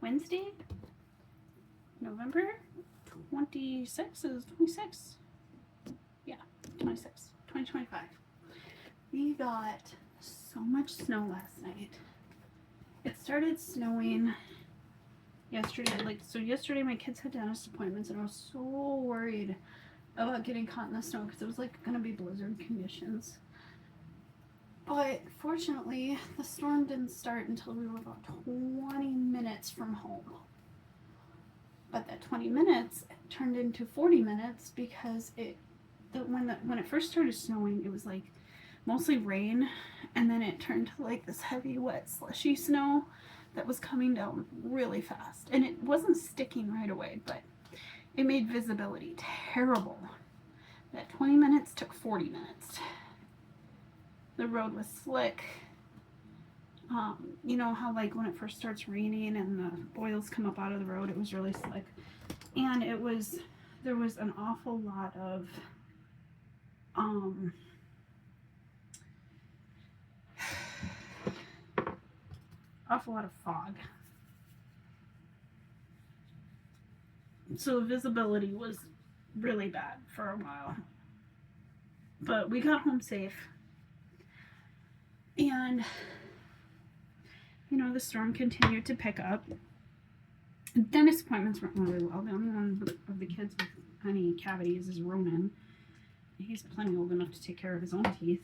Wednesday, November 26th is 26. Yeah, 26, 2025. We got so much snow last night. It started snowing yesterday. Yesterday my kids had dentist appointments, and I was so worried about getting caught in the snow because it was like gonna be blizzard conditions. But fortunately, the storm didn't start until we were about 20 minutes from home. But that 20 minutes turned into 40 minutes because when it first started snowing, it was like mostly rain, and then it turned to like this heavy, wet, slushy snow that was coming down really fast. And it wasn't sticking right away, but it made visibility terrible. That 20 minutes took 40 minutes. The road was slick. You know how like when it first starts raining and the boils come up out of the road, it was really slick. And there was an awful lot of fog. So the visibility was really bad for a while. But we got home safe. And, you know, the storm continued to pick up. Dentist appointments went really well. The only one of the kids with any cavities is Ronan. He's plenty old enough to take care of his own teeth.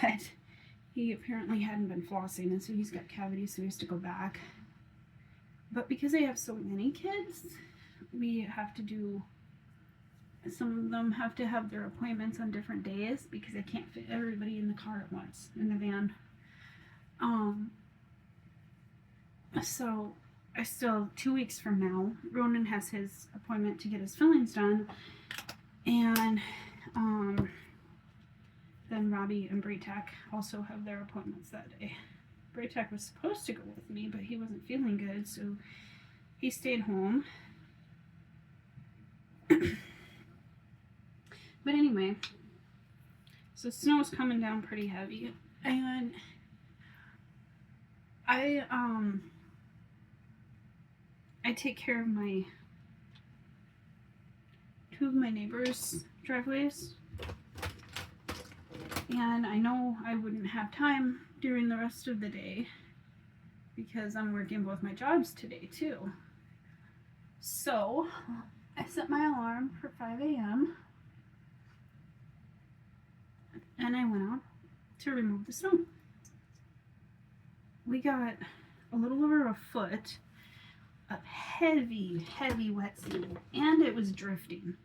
But he apparently hadn't been flossing, and so he's got cavities, so he has to go back. But because I have so many kids, we have to do... Some of them have to have their appointments on different days because I can't fit everybody in the car at once, in the van. So I still, 2 weeks from now, Ronan has his appointment to get his fillings done. And then Robbie and Braytak also have their appointments that day. Braytak was supposed to go with me, but he wasn't feeling good, so he stayed home. But anyway, so snow is coming down pretty heavy, and I take care of two of my neighbors' driveways, and I know I wouldn't have time during the rest of the day because I'm working both my jobs today too. So I set my alarm for 5 a.m. and I went out to remove the snow. We got a little over a foot of heavy, heavy wet snow, and it was drifting.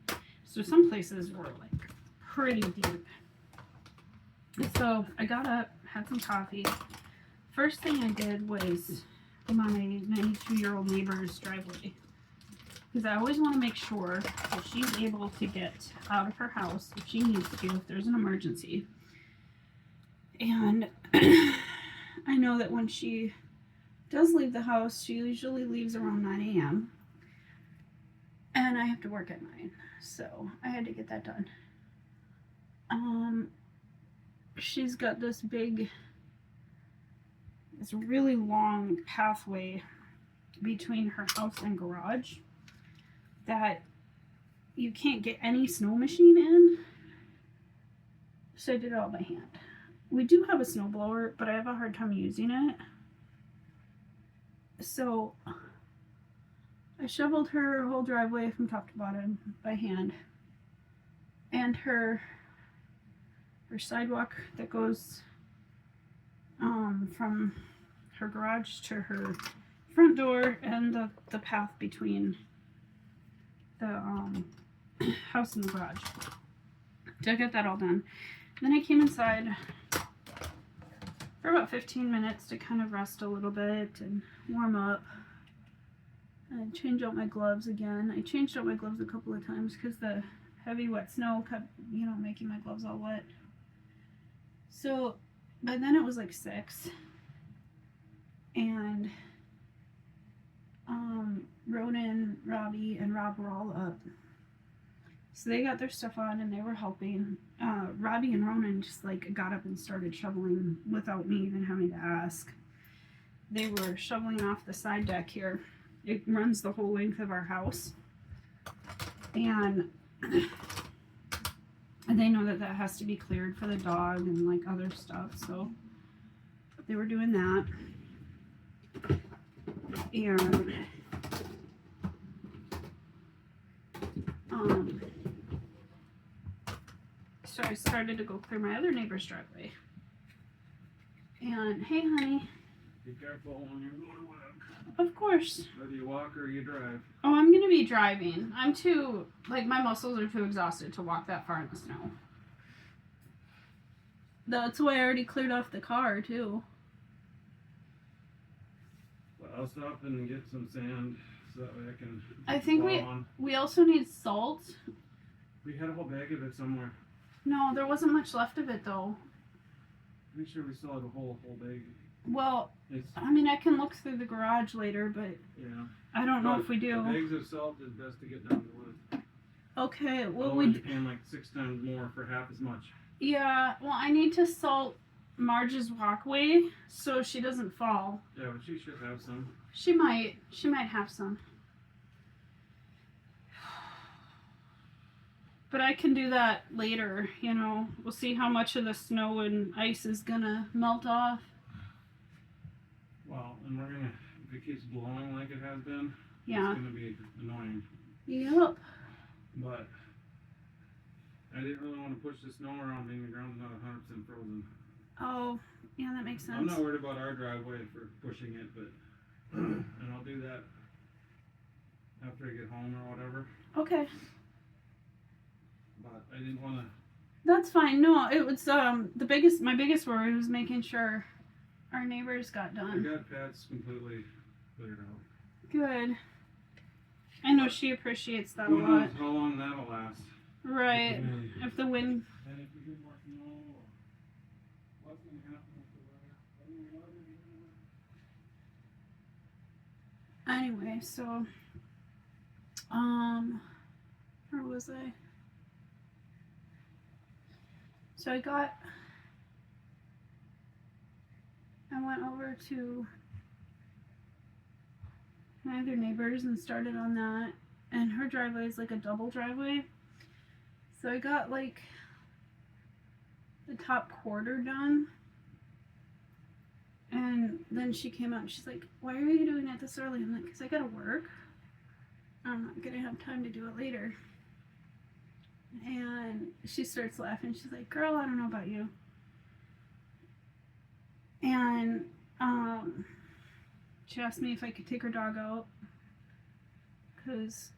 So some places were like pretty deep. So I got up, had some coffee. First thing I did was my 92-year-old neighbor's driveway, because I always want to make sure that she's able to get out of her house if she needs to, if there's an emergency. And I know that when she does leave the house, she usually leaves around 9 a.m. And I have to work at 9, so I had to get that done. She's got this really long pathway between her house and garage that you can't get any snow machine in, so I did it all by hand. We do have a snowblower, but I have a hard time using it. So I shoveled her whole driveway from top to bottom by hand, and her sidewalk that goes from her garage to her front door, and the path between the house and the garage. So I got that all done. Then I came inside for about 15 minutes to kind of rest a little bit and warm up and change out my gloves again. I changed out my gloves a couple of times because the heavy wet snow kept, making my gloves all wet. So by then it was like 6, and Ronan, Robbie, and Rob were all up. So they got their stuff on and they were helping. Robbie and Ronan just got up and started shoveling without me even having to ask. they were shoveling off the side deck here. It runs the whole length of our house. And they know that that has to be cleared for the dog and like other stuff. So they were doing that. And so I started to go clear my other neighbor's driveway. And hey, honey. Be careful when you go to work. Of course. Whether you walk or you drive. Oh, I'm gonna be driving. I'm too, like, my muscles are too exhausted to walk that far in the snow. That's why I already cleared off the car, too. Well, I'll stop and get some sand so that way I can. I think we also need salt. We had a whole bag of it somewhere. No, there wasn't much left of it, though. Pretty sure we still have a whole bag. Well, It's, I mean, I can look through the garage later, but yeah. I don't know But if we do. The bags of salt is best to get down to wood. Okay, well, Otherwise you're paying like 6 times more for half as much. yeah, well, I need to salt Marge's walkway so she doesn't fall. Yeah, but she should have some. She might have some. But I can do that later, you know. We'll see how much of the snow and ice is gonna melt off. Well, and we're gonna, if it keeps blowing like it has been, Yeah. it's gonna be annoying. Yep. But I didn't really want to push the snow around being the ground's not 100% frozen. Oh, yeah, that makes sense. I'm not worried about our driveway for pushing it, but and I'll do that after I get home or whatever. Okay. But I didn't want to. That's fine. No, it was my biggest worry was making sure our neighbors got I done. got Pat's completely cleared out. Good. I know she appreciates that a Who knows lot. how long that'll last? Right. And If the wind. if we get more snow, or what's going to happen with the weather? I don't know what we're doing. Anyway, so where was I? So I went over to my other neighbors and started on that, and her driveway is like a double driveway. So I got like the top quarter done. And then she came out and she's like, "Why are you doing it this early?" I'm like, "Because I gotta work. I'm not gonna have time to do it later." And she starts laughing. She's like, "Girl, I don't know about you." And she asked me if I could take her dog out because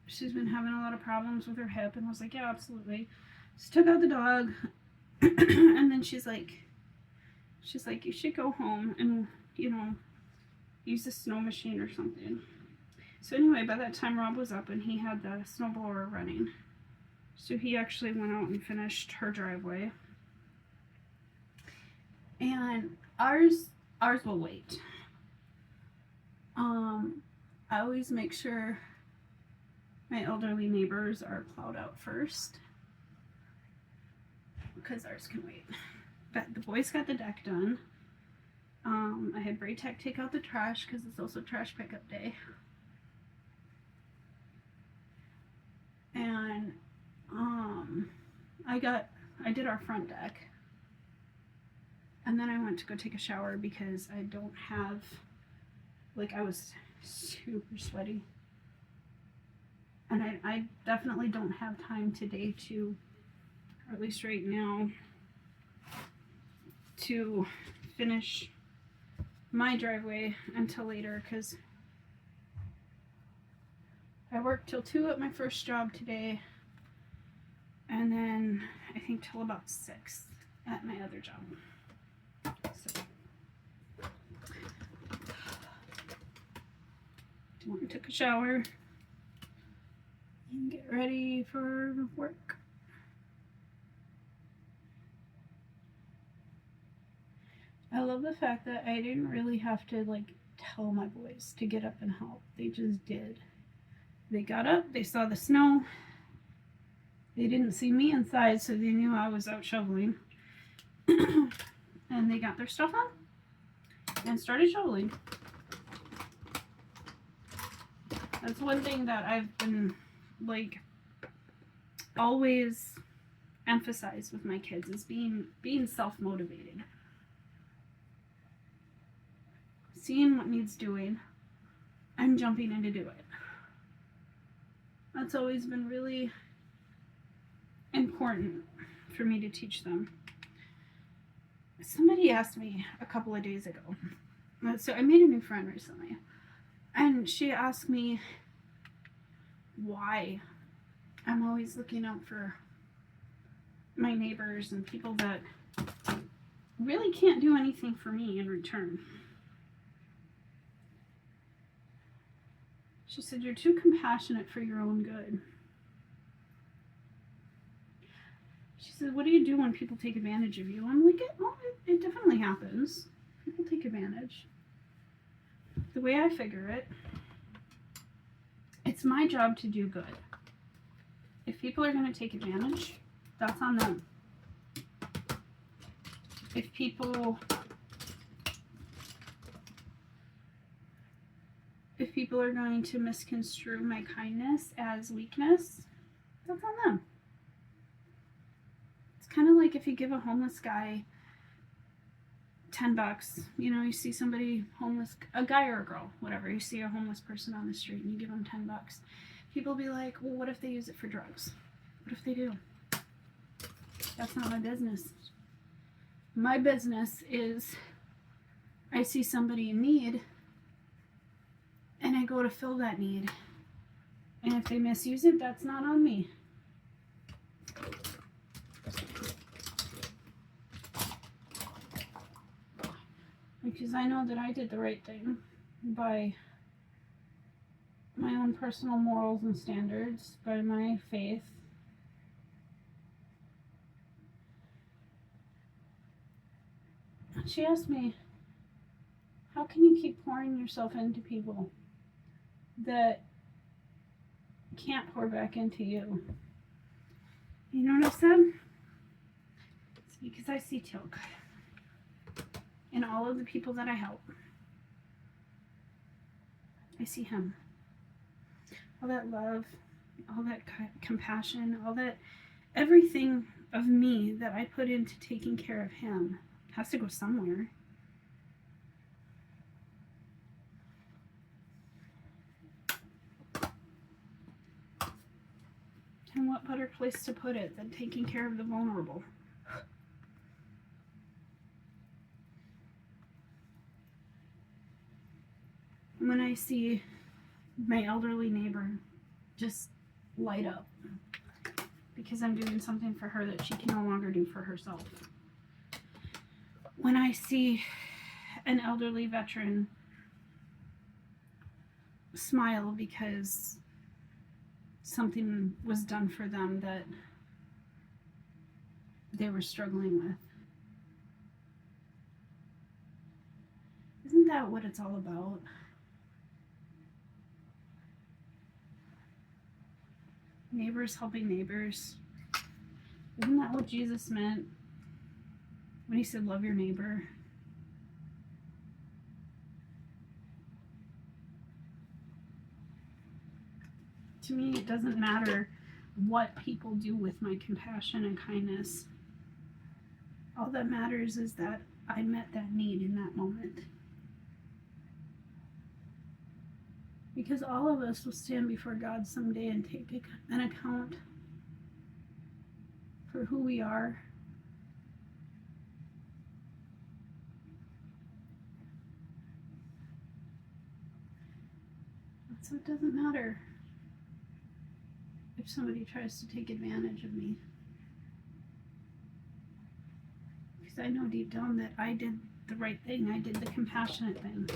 she's been having a lot of problems with her hip, and I was like, "Yeah, absolutely." So took out the dog, and then she's like, "You should go home and, you know, use the snow machine or something." So anyway, by that time Rob was up and he had the snowblower running. So he actually went out and finished her driveway. And ours will wait. I always make sure my elderly neighbors are plowed out first, because ours can wait. But the boys got the deck done. I had Braytech take out the trash because it's also trash pickup day. And I did our front deck. And then I went to go take a shower because I don't have, like, I was super sweaty. And I definitely don't have time today to, or at least right now, to finish my driveway until later, because I worked till 2 at my first job today, and then I think till about 6 at my other job. So, took a shower and get ready for work. I love the fact that I didn't really have to, like, tell my boys to get up and help. They just did. They got up, they saw the snow. They didn't see me inside, so they knew I was out shoveling. And they got their stuff on. and started shoveling. That's one thing that I've been like always emphasize with my kids is being self-motivated. Seeing what needs doing and jumping in to do it. That's always been really important for me to teach them. Somebody asked me a couple of days ago. So I made a new friend recently. And she asked me why I'm always looking out for my neighbors and people that really can't do anything for me in return. She said, "You're too compassionate for your own good." She said, "What do you do when people take advantage of you?" I'm like, it definitely happens. People take advantage. The way I figure it, it's my job to do good. If people are going to take advantage, that's on them. If people are going to misconstrue my kindness as weakness, that's on them. It's kind of like if you give a homeless guy $10, you know, you see somebody homeless, a guy or a girl, whatever, you see a homeless person on the street and you give them $10. People be like, well, what if they use it for drugs? What if they do? That's not my business. My business is I see somebody in need and I go to fill that need. And if they misuse it, that's not on me. Because I know that I did the right thing by my own personal morals and standards, by my faith. She asked me, how can you keep pouring yourself into people that can't pour back into you? You know what I said? It's because I see Tilk in all of the people that I help. I see him. All that love, all that compassion, all that, everything of me that I put into taking care of him has to go somewhere. And what better place to put it than taking care of the vulnerable? When I see my elderly neighbor just light up because I'm doing something for her that she can no longer do for herself. When I see an elderly veteran smile because something was done for them that they were struggling with. Isn't that what it's all about? Neighbors helping neighbors. Isn't that what Jesus meant when he said, love your neighbor? To me, it doesn't matter what people do with my compassion and kindness. All that matters is that I met that need in that moment. Because all of us will stand before God someday and take an account for who we are. So it doesn't matter if somebody tries to take advantage of me. Because I know deep down that I did the right thing. I did the compassionate thing.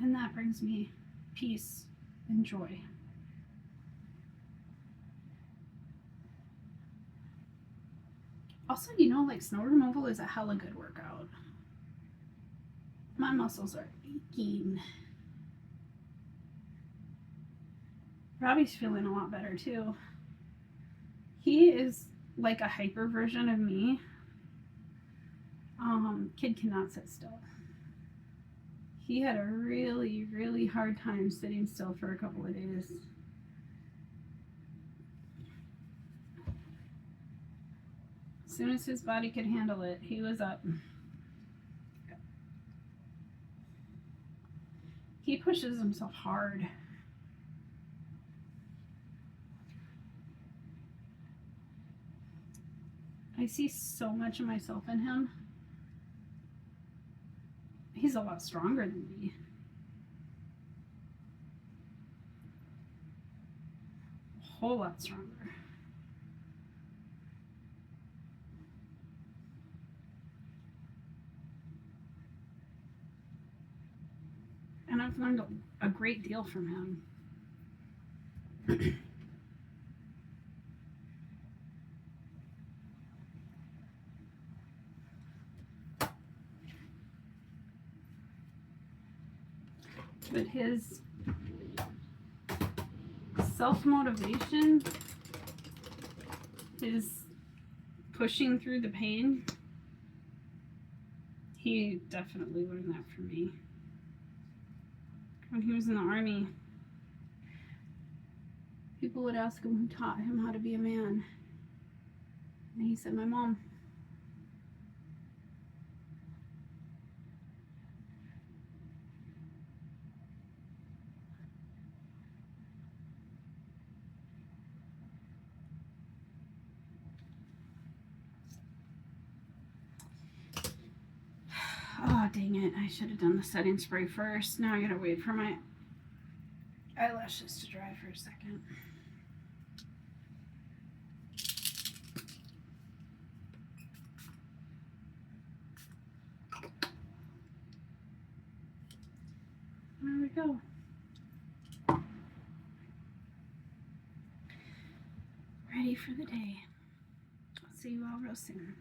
And that brings me peace and joy. Also, you know, like snow removal is a hella good workout. My muscles are aching. Robbie's feeling a lot better too. He is like a hyper version of me. Kid cannot sit still. He had a really, really hard time sitting still for a couple of days. As soon as his body could handle it, he was up. He pushes himself hard. I see so much of myself in him. He's a lot stronger than me. A whole lot stronger. And I've learned a great deal from him. But his self-motivation, his pushing through the pain, he definitely learned that from me. When he was in the Army, people would ask him who taught him how to be a man. And he said, my mom. Oh, dang it. I should have done the setting spray first. Now I gotta wait for my eyelashes to dry for a second. There we go. Ready for the day. I'll see you all real soon.